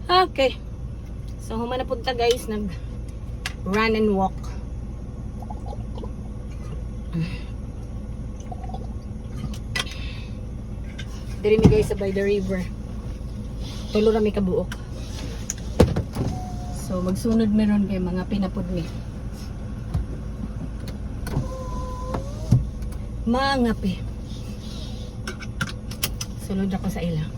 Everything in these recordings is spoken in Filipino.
Okay. So, humana punta guys, nag run and walk. Diri mi guys sa by the river. Tulo na mi kabuok. So, magsunod meron kay mga pinapod mi. Mga pi. Sulod ako sa ila.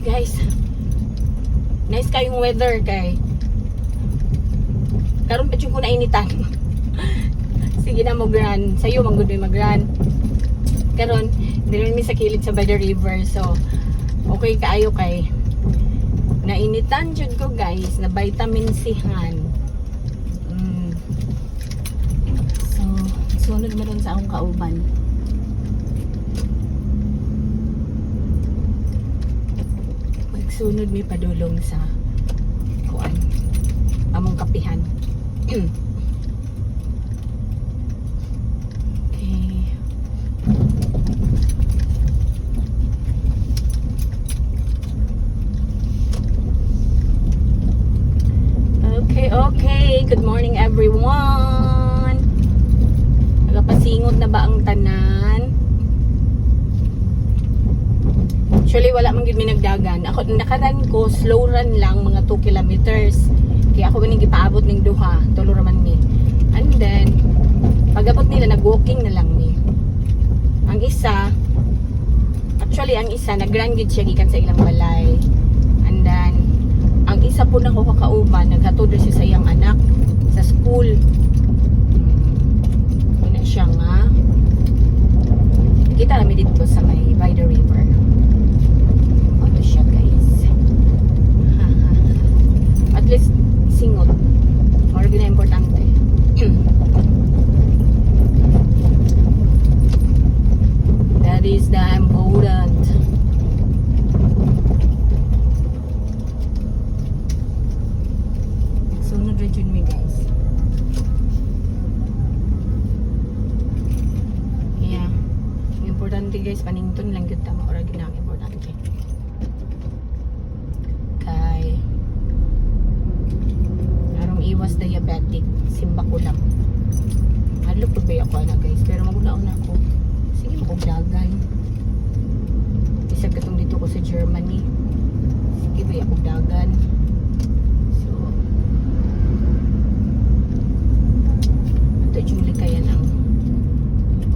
Guys, nice kayong weather kay karon pa ko nainitan. Sige na mo gran sayo man gud mag-run karon dili mi sa kilid sa by the river, so okay kaayo kay nainitan jud ko guys na vitamin C han. So sunod meron sa akong kauban. Sunod may padulong sa kuan among kapihan. Okay. Okay. Good morning everyone. Nagapasingot na ba ang tanan? Actually, wala man gid mi nagdagan. Ako nakaran ko slow run lang mga 2 kilometers. Kaya ako ning gipaabot ning duha, tulo ra man mi. And then pag-abot nila nag-walking na lang mi. Ang isa nag-run gid siya gikan sa ilang balay. And then ang isa po nako kakauban naghatod siya sa iyang anak sa school. Ina siya nga. Kita namin dito sa may by the river. Siya guys. At least singot. Or gina importante. That is the important. Sunod rin yun mi guys. Yeah. Importante guys, panington lang yun tama. Or gina importante. Iwas diabetic, simba ko lang. Halo po ba ako na guys, pero maguna-una ako. Sige, magugdagan. Isa katong dito ko sa Germany. Sige, ba ako dagan. So, ito yung likayan ang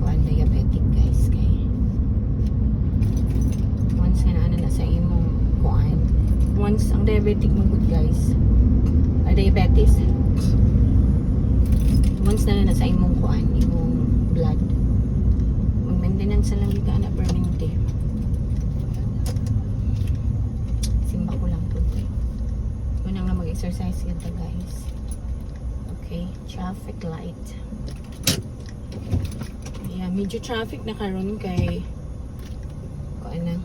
kuan diabetic guys. Kay once na sa imong kuan. Once ang diabetic mo good guys. Diabetes. Once na sa imong kuan, imong blood. Mag-maintenance lang yung na permanente. Simba ko lang po. Unang na mag-exercise kita guys. Okay, traffic light. Yeah, medyo traffic na karon kay kuan na.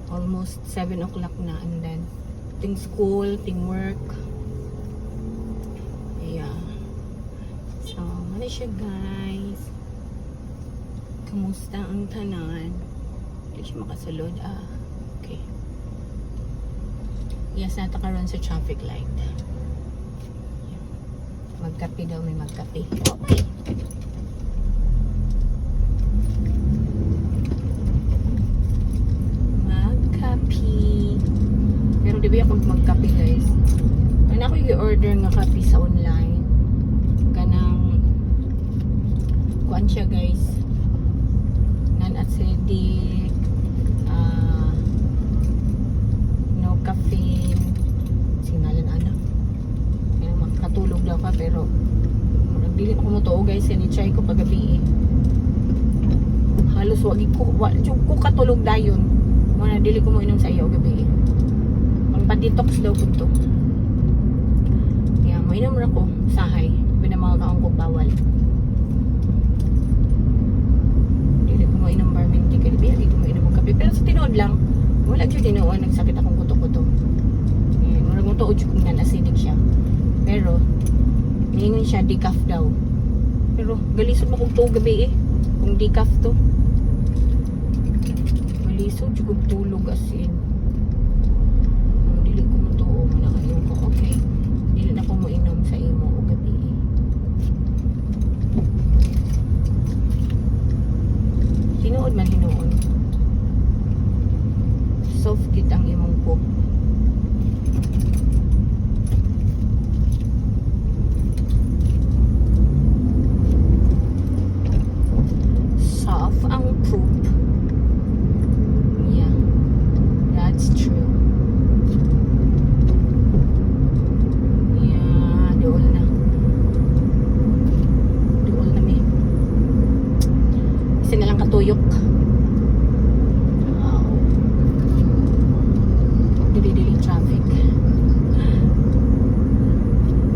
Almost 7 o'clock na, and then ting school, ting work. So, mali siya guys. Kamusta ang tanan? Hindi siya makasulod. Okay. Yes, nata karon sa traffic light. Magkape daw, may magkape. Okay. Magkape. Pero di ba ako magkape guys? Ano ako i-order nga kape sa online? Kuan siya guys, non-acidic, no caffeine, sinalan anak. Kaya makatulog daw ka, pero nagdili ko mo to guys, sinitry ko kagabi halos wag ko katulog dayon. Muna dili ko mo inom sa iyo gabi. Ang pa-detox daw ko to. Kaya mo inom ra ko sahay, binamaw ka ang bawal. Inom barmin ticket, di ko mainom kape, pero sa tinood lang wala Wala dyan tinuon, nagsakit akong kuto-kuto. Murag mo tuod kung nan-acidic siya. Pero, niingon siya, decaf daw. Pero, galisod mo kong tuog gabi eh. Kung decaf to. Galisod, kong tulog as in. Dili ko mo to, manakayo ko. Okay. Dili na ko mo inom sa imo o gabi eh. Hinuod man hinuon. Soft kit ang imong poop. Soft ang poop. Yeah, that's true. Yeah, dool na. Dool na mi. Isa na lang katuyok. Wow. Dili-dili traffic.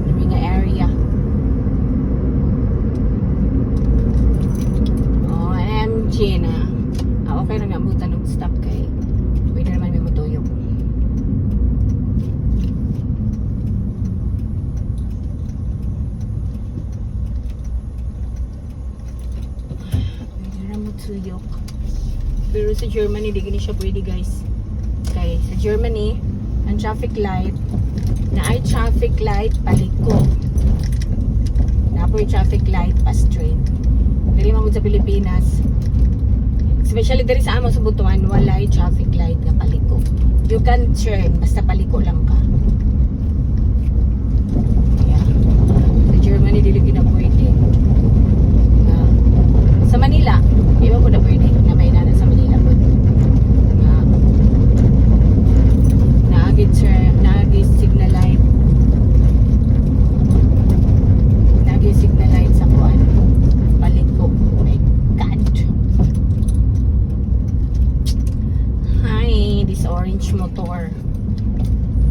During the area. OMG na. Okay na nga buta ng stop kay pwede naman may matuyok. Pwede na matuyok. Pero sa Germany di gani siya pwede guys. Okay, sa Germany ang traffic light na ay traffic light paliko. Na po yung traffic light pa straight. Dili man sa Pilipinas. Especially diri sa amo sa Butuan, walay traffic light na paliko. You can turn, basta paliko lang ka. Yeah. Sa Germany, dili na pwede. Sa Manila, iba ko na pwede. Na may nana sa Manila po. Naagid signal light. Naagid signal light sa kuan. Paliko. Oh my God. This orange motor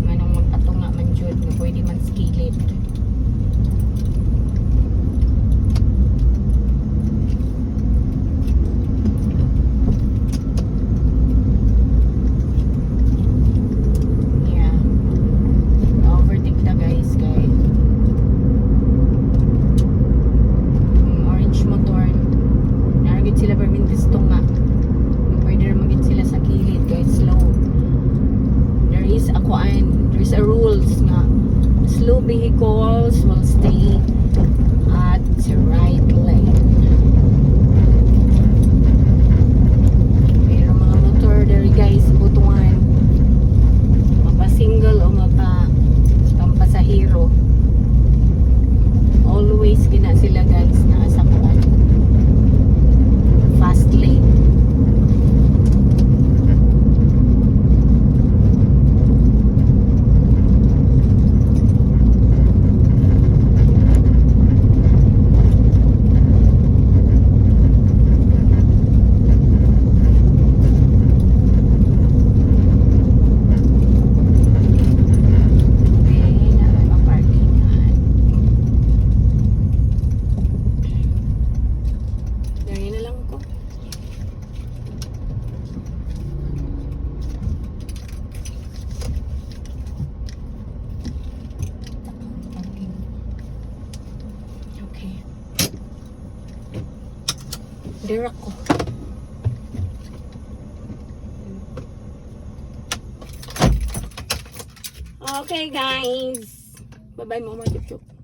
manong magpatunga man jud na pwede man skillet. Yeah, overtake na guys orange motor naragid sila permintis tunga. Pwede rin magit sila sa kilid guys, slow. There is a rules nga slow vehicles will stay at the right lane. Pero mga motor there guys, butuan mapa single o mapa pampasahero, always gina sila guys na sa kuan fast lane. Dirak ko. Okay guys. Bye bye mama. Chup chup.